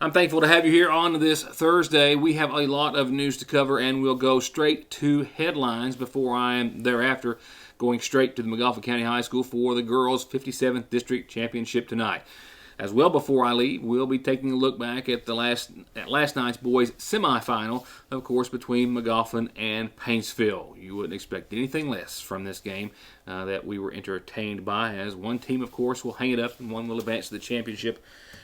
I'm thankful to have you here on this Thursday. We have a lot of news to cover, and we'll go straight to headlines before I am thereafter going straight to the McGoffin County High School for the girls' 57th District Championship tonight. As well, before I leave, we'll be taking a look back at last night's boys' semifinal, of course, between McGoffin and Paintsville. You wouldn't expect anything less from this game that we were entertained by, as one team, of course, will hang it up and one will advance to the championship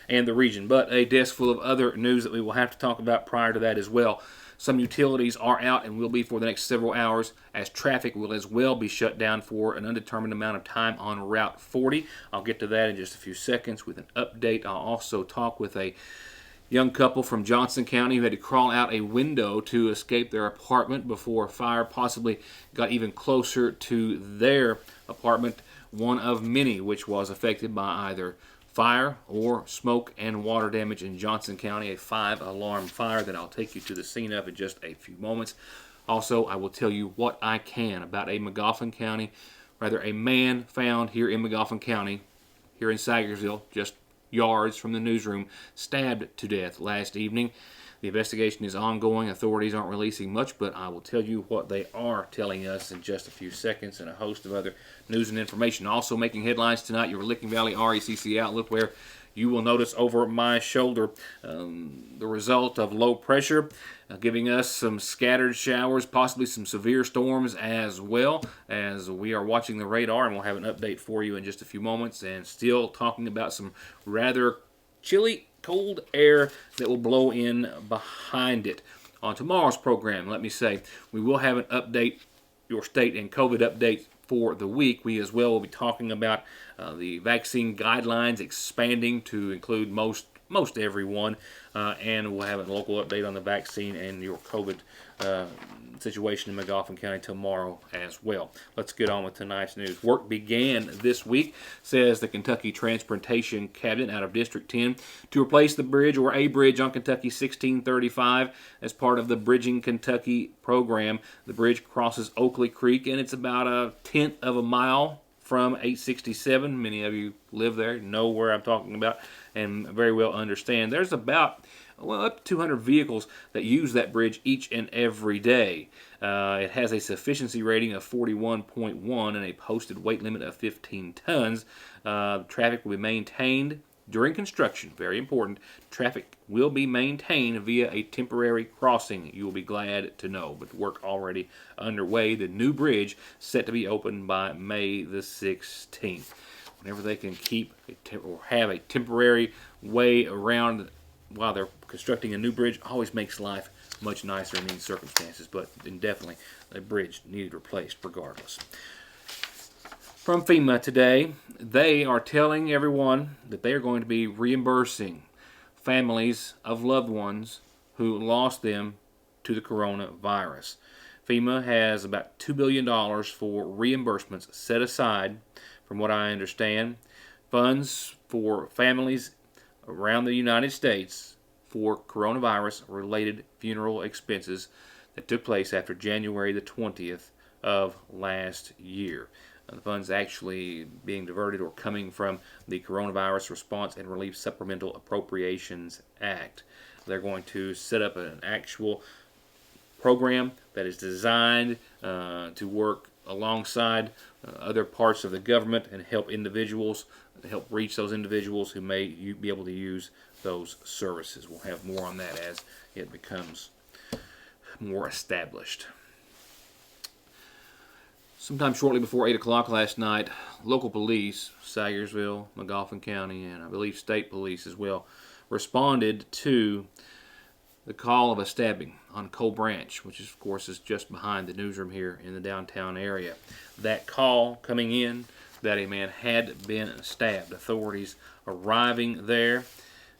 and the region. But a desk full of other news that we will have to talk about prior to that as well. Some utilities are out and will be for the next several hours, as traffic will as well be shut down for an undetermined amount of time on Route 40. I'll get to that in just a few seconds with an update. I'll also talk with a young couple from Johnson County who had to crawl out a window to escape their apartment before fire possibly got even closer to their apartment, one of many which was affected by either fire or smoke and water damage in Johnson County, a 5-alarm fire that I'll take you to the scene of in just a few moments. Also, I will tell you what I can about a man found here in McGoffin County, here in Sagersville, just yards from the newsroom, stabbed to death last evening. The investigation is ongoing. Authorities aren't releasing much, but I will tell you what they are telling us in just a few seconds, and a host of other news and information. Also making headlines tonight, your Licking Valley RECC Outlook, where you will notice over my shoulder the result of low pressure, giving us some scattered showers, possibly some severe storms as well, as we are watching the radar, and we'll have an update for you in just a few moments, and still talking about some rather chilly, cold air that will blow in behind it. On tomorrow's program, let me say, we will have an update, your state and COVID update for the week. We as well will be talking about the vaccine guidelines expanding to include most everyone, and we'll have a local update on the vaccine and your COVID situation in McGoffin County tomorrow as well. Let's get on with tonight's news. Work began this week, says the Kentucky Transportation Cabinet out of District 10, to replace the bridge or a bridge on Kentucky 1635 as part of the Bridging Kentucky program. The bridge crosses Oakley Creek, and it's about a tenth of a mile from 867. Many of you live there, know where I'm talking about, and very well understand. There's about up to 200 vehicles that use that bridge each and every day. It has a sufficiency rating of 41.1 and a posted weight limit of 15 tons. Traffic will be maintained during construction. Very important. Traffic will be maintained via a temporary crossing. You will be glad to know. But work already underway. The new bridge set to be open by May the 16th. Whenever they can keep or have a temporary way around while they're constructing a new bridge, always makes life much nicer in these circumstances. But definitely a bridge needed replaced regardless. From FEMA today, they are telling everyone that they are going to be reimbursing families of loved ones who lost them to the coronavirus. FEMA has about $2 billion for reimbursements set aside, from what I understand, funds for families around the United States for coronavirus-related funeral expenses that took place after January the 20th of last year. The funds actually being diverted or coming from the Coronavirus Response and Relief Supplemental Appropriations Act. They're going to set up an actual program that is designed to work alongside other parts of the government and help individuals, help reach those individuals who may be able to use those services. We'll have more on that as it becomes more established. Sometime shortly before 8 o'clock last night, local police, Sagersville, McGoffin County, and I believe state police as well, responded to the call of a stabbing on Coal Branch, which of course is just behind the newsroom here in the downtown area. That call coming in that a man had been stabbed. Authorities arriving there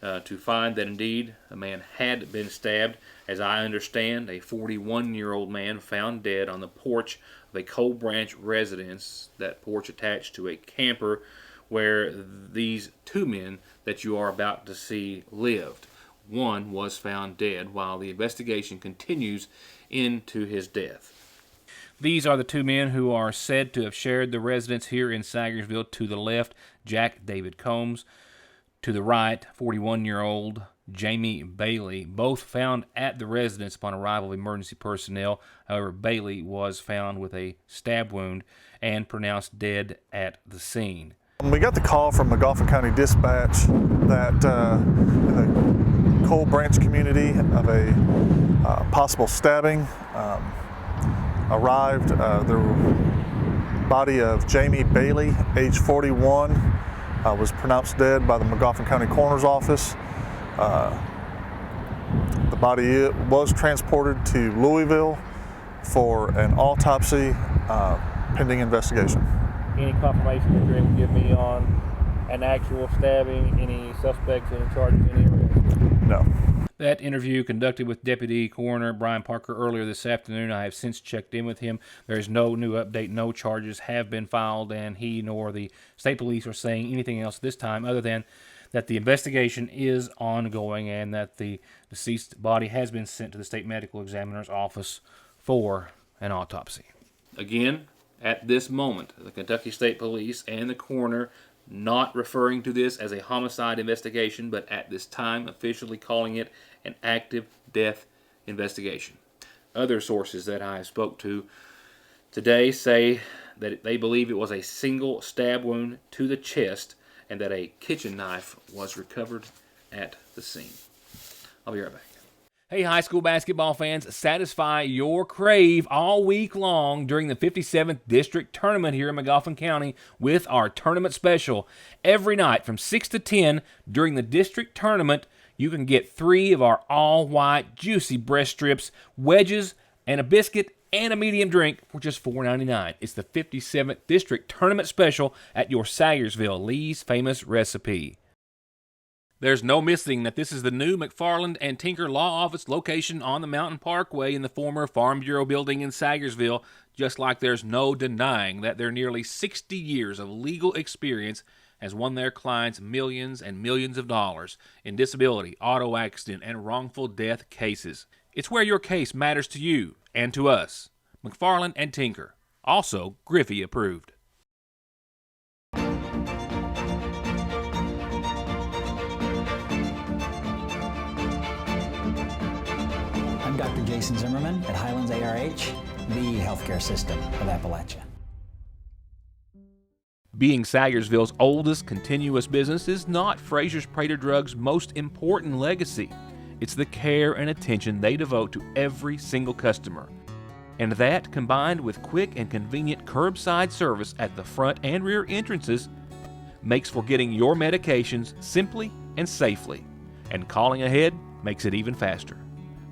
to find that indeed a man had been stabbed. As I understand, a 41-year-old man found dead on the porch of a Coal Branch residence, that porch attached to a camper where these two men that you are about to see lived. One was found dead while the investigation continues into his death. These are the two men who are said to have shared the residence here in Sagersville. To the left, Jack David Combs. To the right, 41-year-old Jamie Bailey, both found at the residence upon arrival of emergency personnel. However, Bailey was found with a stab wound and pronounced dead at the scene. We got the call from McGoffin County Dispatch that in the Cole Branch community of a possible stabbing. Arrived, the body of Jamie Bailey, age 41, was pronounced dead by the McGoffin County Coroner's Office. The body was transported to Louisville for an autopsy pending investigation. Any confirmation that you're able to give me on an actual stabbing, any suspects, any charges, any arrests? No. That interview conducted with Deputy Coroner Brian Parker earlier this afternoon. I have since checked in with him. There is no new update. No charges have been filed, and he nor the state police are saying anything else this time other than that the investigation is ongoing and that the deceased body has been sent to the state medical examiner's office for an autopsy. Again, at this moment, the Kentucky State Police and the coroner not referring to this as a homicide investigation, but at this time officially calling it an active death investigation. Other sources that I spoke to today say that they believe it was a single stab wound to the chest and that a kitchen knife was recovered at the scene. I'll be right back. Hey, high school basketball fans, satisfy your crave all week long during the 57th District Tournament here in McGoffin County with our tournament special. Every night from 6 to 10 during the District Tournament, you can get 3 of our all-white juicy breast strips, wedges, and a biscuit and a medium drink for just $4.99. It's the 57th District Tournament Special at your Sayersville Lee's Famous Recipe. There's no missing that this is the new McFarland and Tinker Law Office location on the Mountain Parkway in the former Farm Bureau building in Sayersville, just like there's no denying that their nearly 60 years of legal experience has won their clients millions and millions of dollars in disability, auto accident, and wrongful death cases. It's where your case matters to you and to us. McFarland and Tinker, also Griffey approved. I'm Dr. Jason Zimmerman at Highlands ARH, the healthcare system of Appalachia. Being Sayersville's oldest continuous business is not Fraser's Prater Drug's most important legacy. It's the care and attention they devote to every single customer. And that, combined with quick and convenient curbside service at the front and rear entrances, makes for getting your medications simply and safely. And calling ahead makes it even faster.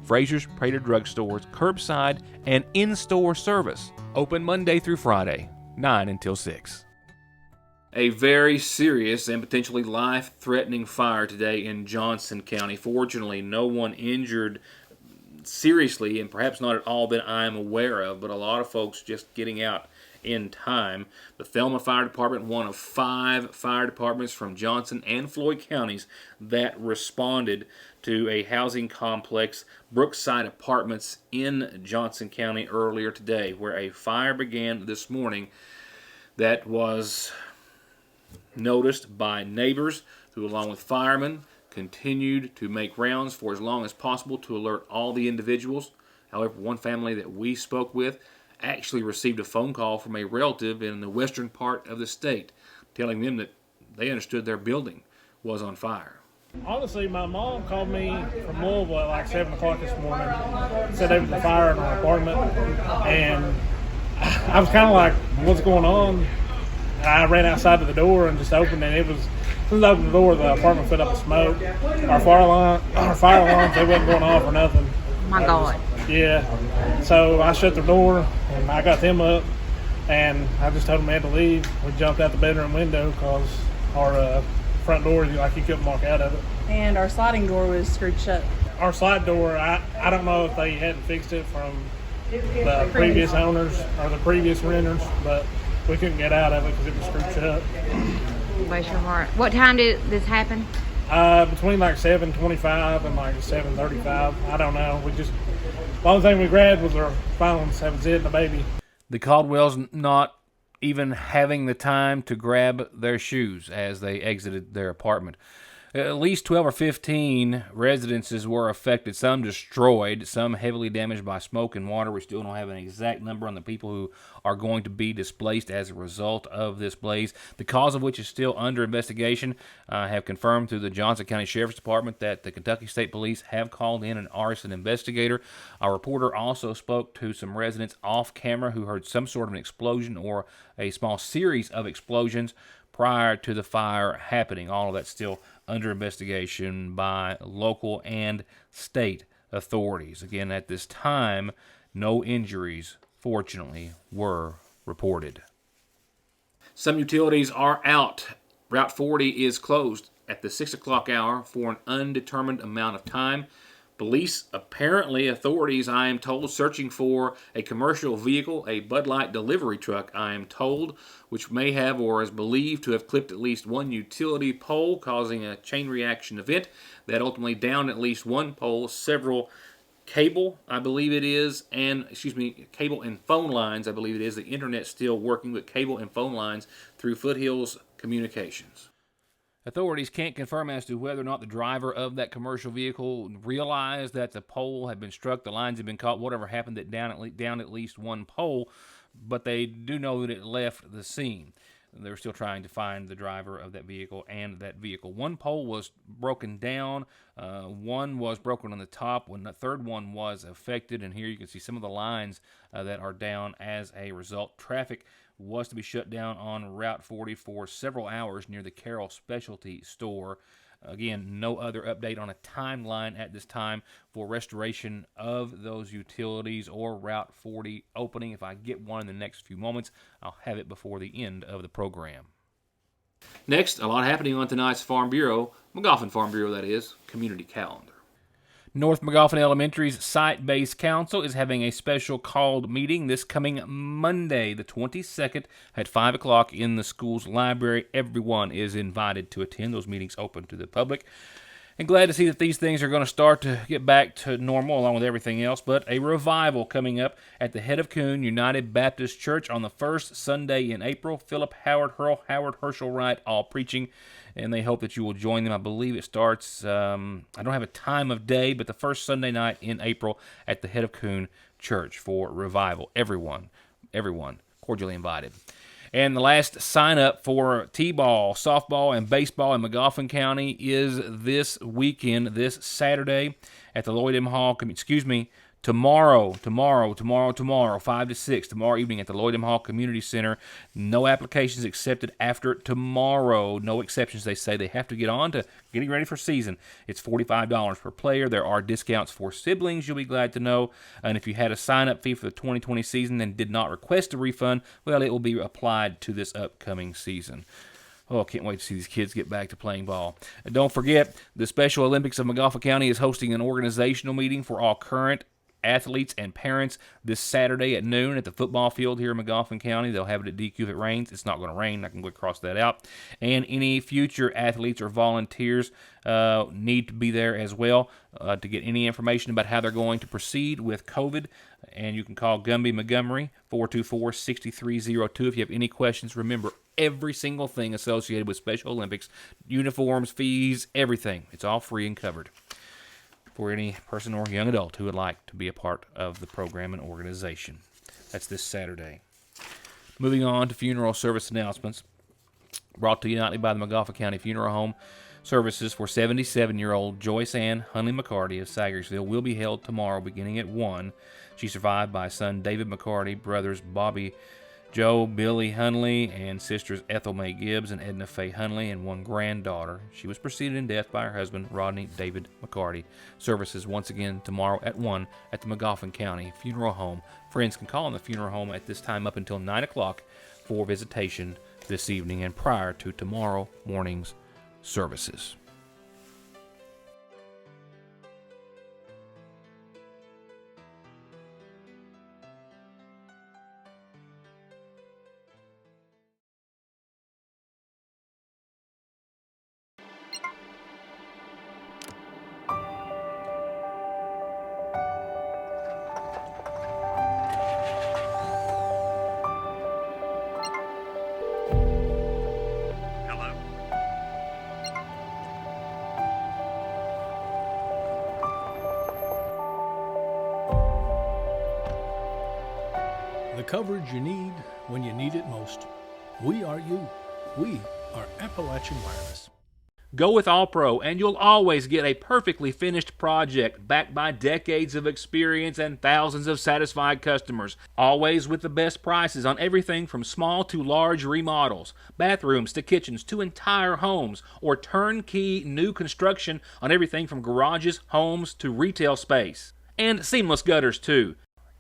Fraser's Prater Drug Store's curbside and in-store service, open Monday through Friday, 9 until 6. A very serious and potentially life-threatening fire today in Johnson County. Fortunately, no one injured seriously, and perhaps not at all that I am aware of, but a lot of folks just getting out in time. The Thelma Fire Department, one of 5 fire departments from Johnson and Floyd counties that responded to a housing complex, Brookside Apartments in Johnson County earlier today, where a fire began this morning that was noticed by neighbors who, along with firemen, continued to make rounds for as long as possible to alert all the individuals. However, one family that we spoke with actually received a phone call from a relative in the western part of the state telling them that they understood their building was on fire. Honestly, my mom called me from Louisville at like 7 o'clock this morning, said there was a fire in our apartment, and I was kind of like, what's going on? I ran outside to the door and just opened it. It was, as soon as I opened the door, the apartment filled up with smoke. Our fire alarms, they wasn't going off or nothing. My God. Yeah. So I shut the door and I got them up, and I just told them they had to leave. We jumped out the bedroom window because our front door, like, you couldn't walk out of it. And our sliding door was screwed shut. Our slide door, I don't know if they hadn't fixed it from the previous owners or the previous renters, but we couldn't get out of it because it was screwed shut. Bless your heart. What time did this happen? Between like 7:25 and like 7:35. I don't know. The only thing we grabbed was our phones. That was it, and the baby. The Caldwells not even having the time to grab their shoes as they exited their apartment. At least 12 or 15 residences were affected, some destroyed, some heavily damaged by smoke and water. We still don't have an exact number on the people who are going to be displaced as a result of this blaze, the cause of which is still under investigation. Have confirmed through the Johnson County Sheriff's Department that the Kentucky State Police have called in an arson investigator. Our reporter also spoke to some residents off camera who heard some sort of an explosion or a small series of explosions prior to the fire happening. All of that's still under investigation by local and state authorities. Again, at this time, no injuries, fortunately, were reported. Some utilities are out. Route 40 is closed at the 6 o'clock hour for an undetermined amount of time. Police, authorities, I am told, searching for a commercial vehicle, a Bud Light delivery truck, I am told, which may have or is believed to have clipped at least one utility pole, causing a chain reaction event that ultimately downed at least one pole, several cable, I believe it is, cable and phone lines, I believe it is. The internet still working with cable and phone lines through Foothills Communications. Authorities can't confirm as to whether or not the driver of that commercial vehicle realized that the pole had been struck, the lines had been caught, whatever happened that down at least one pole, but they do know that it left the scene. They're still trying to find the driver of that vehicle and that vehicle. One pole was broken down. One was broken on the top. When the third one was affected, and here you can see some of the lines that are down as a result. Traffic was to be shut down on Route 40 for several hours near the Carroll Specialty Store. Again, no other update on a timeline at this time for restoration of those utilities or Route 40 opening. If I get one in the next few moments, I'll have it before the end of the program. Next, a lot happening on tonight's Farm Bureau, Magoffin Farm Bureau, that is, community calendar. North Magoffin Elementary's Site-Based Council is having a special called meeting this coming Monday, the 22nd, at 5 o'clock in the school's library. Everyone is invited to attend. Those meetings open to the public. And glad to see that these things are going to start to get back to normal along with everything else. But a revival coming up at the Head of Coon United Baptist Church on the first Sunday in April. Philip, Howard, Howard, Herschel Wright, all preaching. And they hope that you will join them. I believe it starts, I don't have a time of day, but the first Sunday night in April at the Head of Coon Church for revival. Everyone cordially invited. And the last sign-up for T-ball, softball, and baseball in Magoffin County is this weekend, this Saturday at the Lloyd M. Hall, tomorrow, 5 to 6, tomorrow evening at the Lloyd M. Hall Community Center. No applications accepted after tomorrow. No exceptions, they say. They have to get on to getting ready for season. It's $45 per player. There are discounts for siblings, you'll be glad to know. And if you had a sign-up fee for the 2020 season and did not request a refund, well, it will be applied to this upcoming season. Oh, I can't wait to see these kids get back to playing ball. And don't forget, the Special Olympics of Magoffin County is hosting an organizational meeting for all current athletes and parents this Saturday at noon at the football field here in Magoffin County. They'll have it at DQ if it rains. It's not going to rain. I can go cross that out. And any future athletes or volunteers need to be there as well to get any information about how they're going to proceed with COVID. And you can call Gumby Montgomery, 424-6302 if you have any questions. Remember, every single thing associated with Special Olympics, uniforms, fees, everything, it's all free and covered for any person or young adult who would like to be a part of the program and organization. That's this Saturday. Moving on to funeral service announcements. Brought to you nightly by the Magoffin County Funeral Home. Services for 77-year-old Joyce Ann Hunley McCarty of Sagersville will be held tomorrow beginning at 1. She's survived by son David McCarty, brothers Bobby Joe, Billy Hunley, and sisters Ethel Mae Gibbs and Edna Faye Hunley, and one granddaughter. She was preceded in death by her husband, Rodney David McCarty. Services once again tomorrow at 1 at the Magoffin County Funeral Home. Friends can call on the funeral home at this time up until 9 o'clock for visitation this evening and prior to tomorrow morning's services. The coverage you need when you need it most. We are you. We are Appalachian Wireless. Go with All Pro, and you'll always get a perfectly finished project backed by decades of experience and thousands of satisfied customers. Always with the best prices on everything from small to large remodels, bathrooms to kitchens to entire homes, or turnkey new construction on everything from garages, homes to retail space. And seamless gutters, too.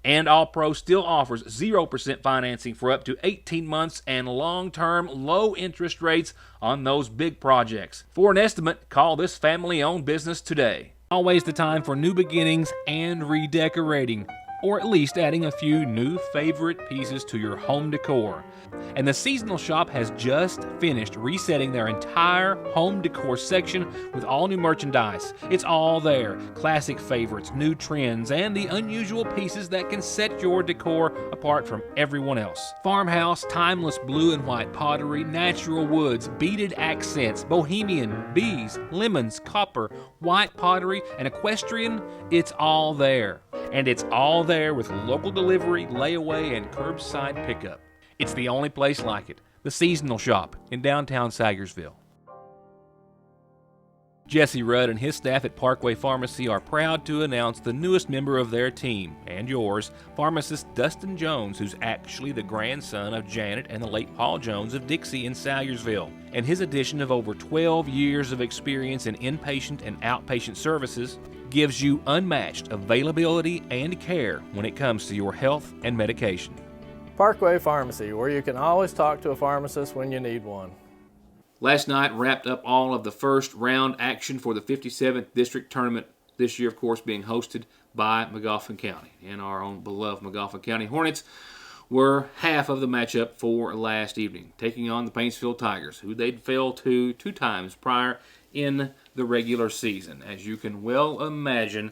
And All Pro still offers 0% financing for up to 18 months and long-term low interest rates on those big projects. For an estimate, call this family-owned business today. Always the time for new beginnings and redecorating, or at least adding a few new favorite pieces to your home decor. And the Seasonal Shop has just finished resetting their entire home decor section with all new merchandise. It's all there. Classic favorites, new trends, and the unusual pieces that can set your decor apart from everyone else. Farmhouse, timeless blue and white pottery, natural woods, beaded accents, bohemian, bees, lemons, copper, white pottery, and equestrian. It's all there. And it's all there with local delivery, layaway, and curbside pickup. It's the only place like it, the Seasonal Shop in downtown Sagersville. Jesse Rudd and his staff at Parkway Pharmacy are proud to announce the newest member of their team, and yours, pharmacist Dustin Jones, who's actually the grandson of Janet and the late Paul Jones of Dixie in Sagersville. And his addition of over 12 years of experience in inpatient and outpatient services gives you unmatched availability and care when it comes to your health and medication. Parkway Pharmacy, where you can always talk to a pharmacist when you need one. Last night wrapped up all of the first round action for the 57th District Tournament, this year, of course, being hosted by Magoffin County. And our own beloved Magoffin County Hornets were half of the matchup for last evening, taking on the Paintsville Tigers, who they'd failed to 2 times prior in the regular season. As you can well imagine,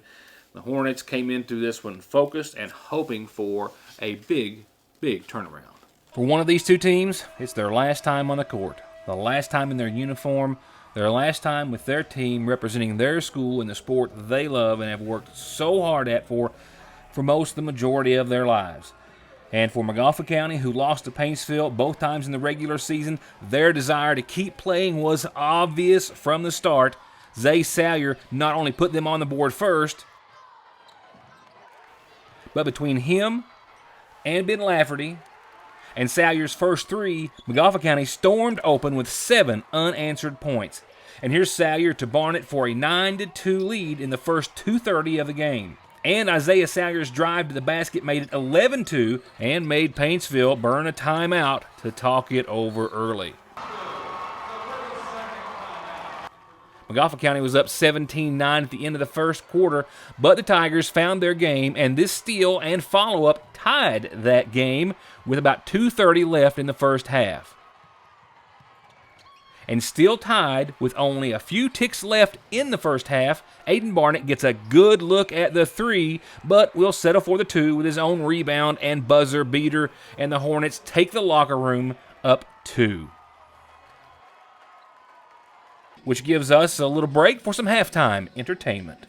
the Hornets came into this one focused and hoping for a big turnaround. For one of these two teams, it's their last time on the court, the last time in their uniform, their last time with their team representing their school in the sport they love and have worked so hard at for most the majority of their lives. And for Magoffin County, who lost to Paintsville both times in the regular season, their desire to keep playing was obvious from the start. Zay Salyer not only put them on the board first, but between him and Ben Lafferty and Salyer's first 3, Magoffin County stormed open with 7 unanswered points. And here's Salyer to Barnett for a 9-2 lead in the first 2:30 of the game. And Isaiah Salyer's drive to the basket made it 11-2 and made Paintsville burn a timeout to talk it over early. Magoffin County was up 17-9 at the end of the first quarter, but the Tigers found their game, and this steal and follow-up tied that game with about 2:30 left in the first half. And still tied with only a few ticks left in the first half, Aiden Barnett gets a good look at the 3, but will settle for the 2 with his own rebound and buzzer beater, and the Hornets take the locker room up 2. Which gives us a little break for some halftime entertainment.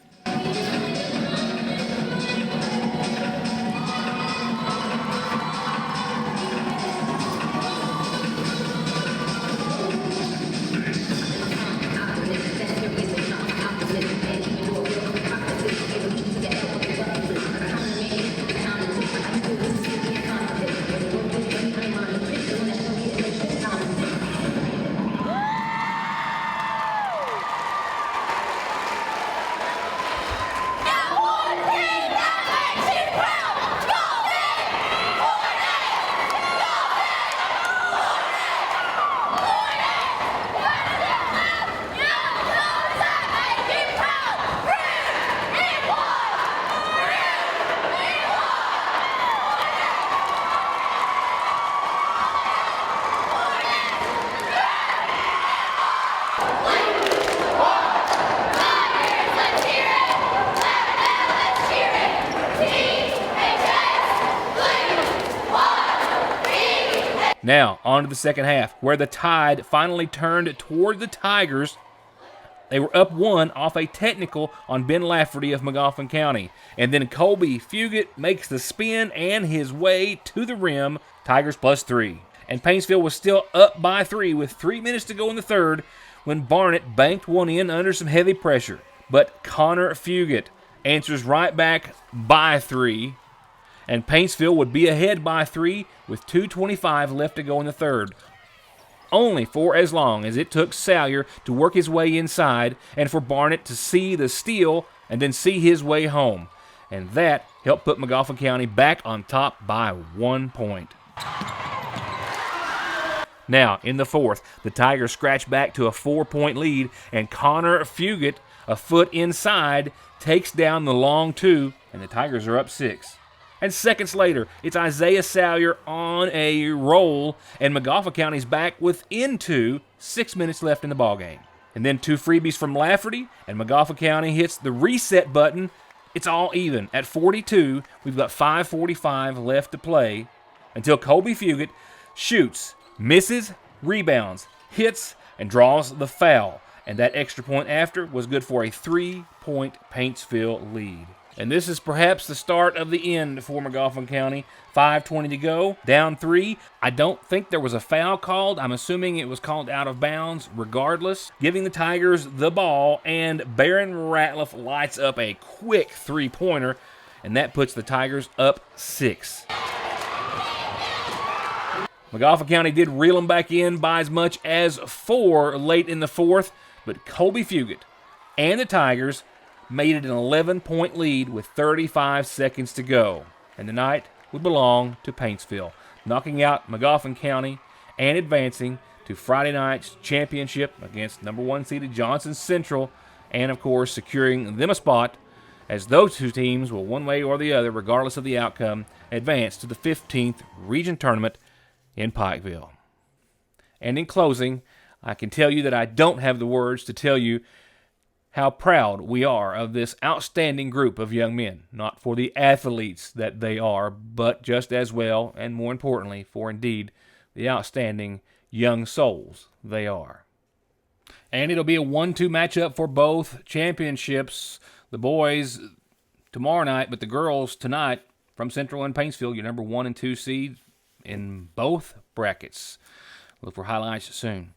Now, on to the second half, where the tide finally turned toward the Tigers. They were up 1 off a technical on Ben Lafferty of Magoffin County. And then Colby Fugit makes the spin and his way to the rim. Tigers +3. And Paintsville was still up by 3 with 3 minutes to go in the third when Barnett banked one in under some heavy pressure. But Connor Fugit answers right back by 3. And Paintsville would be ahead by 3 with 2:25 left to go in the third. Only for as long as it took Salyer to work his way inside and for Barnett to see the steal and then see his way home. And that helped put Magoffin County back on top by 1 point. Now, in the fourth, the Tigers scratch back to a 4-point lead, and Connor Fugit, a foot inside, takes down the long 2, and the Tigers are up 6. And seconds later, it's Isaiah Salyer on a roll, and Magoffin County's back within 2, 6 minutes left in the ballgame. And then 2 freebies from Lafferty, and Magoffin County hits the reset button. It's all even. At 42, we've got 5:45 left to play until Colby Fugit shoots, misses, rebounds, hits, and draws the foul. And that extra point after was good for a 3-point Paintsville lead. And this is perhaps the start of the end for Magoffin County. 5:20 to go, down 3. I don't think there was a foul called. I'm assuming it was called out of bounds regardless, giving the Tigers the ball, and Barron Ratliff lights up a quick 3-pointer, and that puts the Tigers up 6. Magoffin County did reel them back in by as much as 4 late in the fourth, but Colby Fugit and the Tigers made it an 11-point lead with 35 seconds to go. And the night would belong to Paintsville, knocking out Magoffin County and advancing to Friday night's championship against number 1 seeded Johnson Central, and of course securing them a spot as those two teams will, one way or the other, regardless of the outcome, advance to the 15th region tournament in Pikeville. And in closing, I can tell you that I don't have the words to tell you how proud we are of this outstanding group of young men, not for the athletes that they are, but just as well, and more importantly, for indeed the outstanding young souls they are. And it'll be a 1-2 matchup for both championships. The boys tomorrow night, but the girls tonight from Central and Paintsville, your number 1 and 2 seeds in both brackets. Look for highlights soon.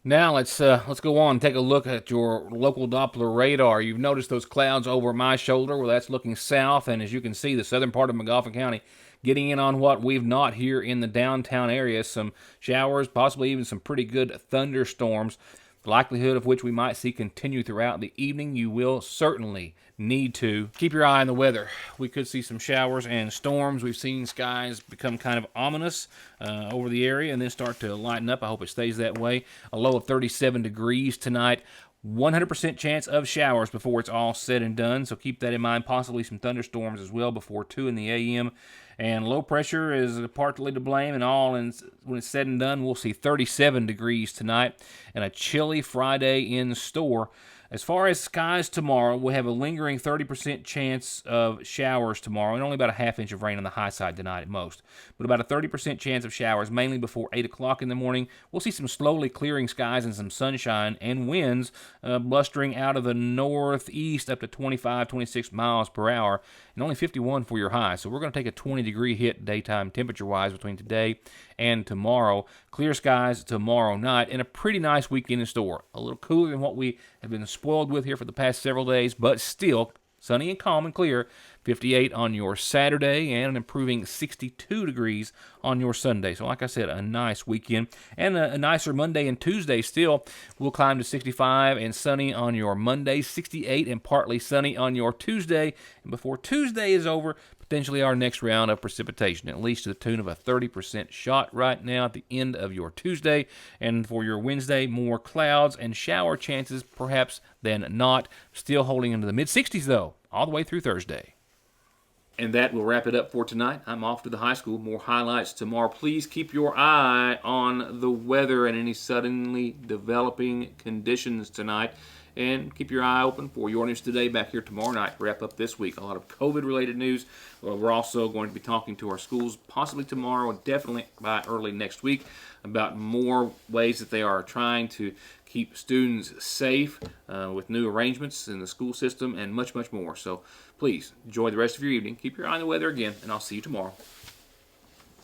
Now let's go on and take a look at your local Doppler radar. You've noticed those clouds over my shoulder. Well, that's looking south, and as you can see, the southern part of Magoffin County getting in on what we've not here in the downtown area. Some showers, possibly even some pretty good thunderstorms, the likelihood of which we might see continue throughout the evening. You will certainly need to keep your eye on the weather. We could see some showers and storms. We've seen skies become kind of ominous over the area and then start to lighten up. I hope it stays that way. A low of 37 degrees tonight. 100% chance of showers before it's all said and done, so keep that in mind. Possibly some thunderstorms as well before 2 in the a.m. And low pressure is partly to blame, and all. And when it's said and done, we'll see 37 degrees tonight and a chilly Friday in store. As far as skies tomorrow, we'll have a lingering 30% chance of showers tomorrow, and only about a half inch of rain on the high side tonight at most. But about a 30% chance of showers, mainly before 8 o'clock in the morning. We'll see some slowly clearing skies and some sunshine and winds blustering out of the northeast up to 25, 26 miles per hour, and only 51 for your high. So we're going to take a 20-degree hit daytime temperature-wise between today and tomorrow. Clear skies tomorrow night, and a pretty nice weekend in store. A little cooler than what we have been spoiled with here for the past several days, but still sunny and calm and clear. 58 on your Saturday and an improving 62 degrees on your Sunday. So like I said, a nice weekend. And a nicer Monday and Tuesday still. We'll climb to 65 and sunny on your Monday, 68 and partly sunny on your Tuesday. And before Tuesday is over, potentially our next round of precipitation, at least to the tune of a 30% shot right now at the end of your Tuesday. And for your Wednesday, more clouds and shower chances perhaps than not. Still holding into the mid-60s though, all the way through Thursday. And that will wrap it up for tonight. I'm off to the high school. More highlights tomorrow. Please keep your eye on the weather and any suddenly developing conditions tonight. And keep your eye open for Your News Today back here tomorrow night to wrap up this week. A lot of COVID-related news. We're also going to be talking to our schools possibly tomorrow, definitely by early next week, about more ways that they are trying to keep students safe with new arrangements in the school system and much, much more. So please enjoy the rest of your evening. Keep your eye on the weather again, and I'll see you tomorrow.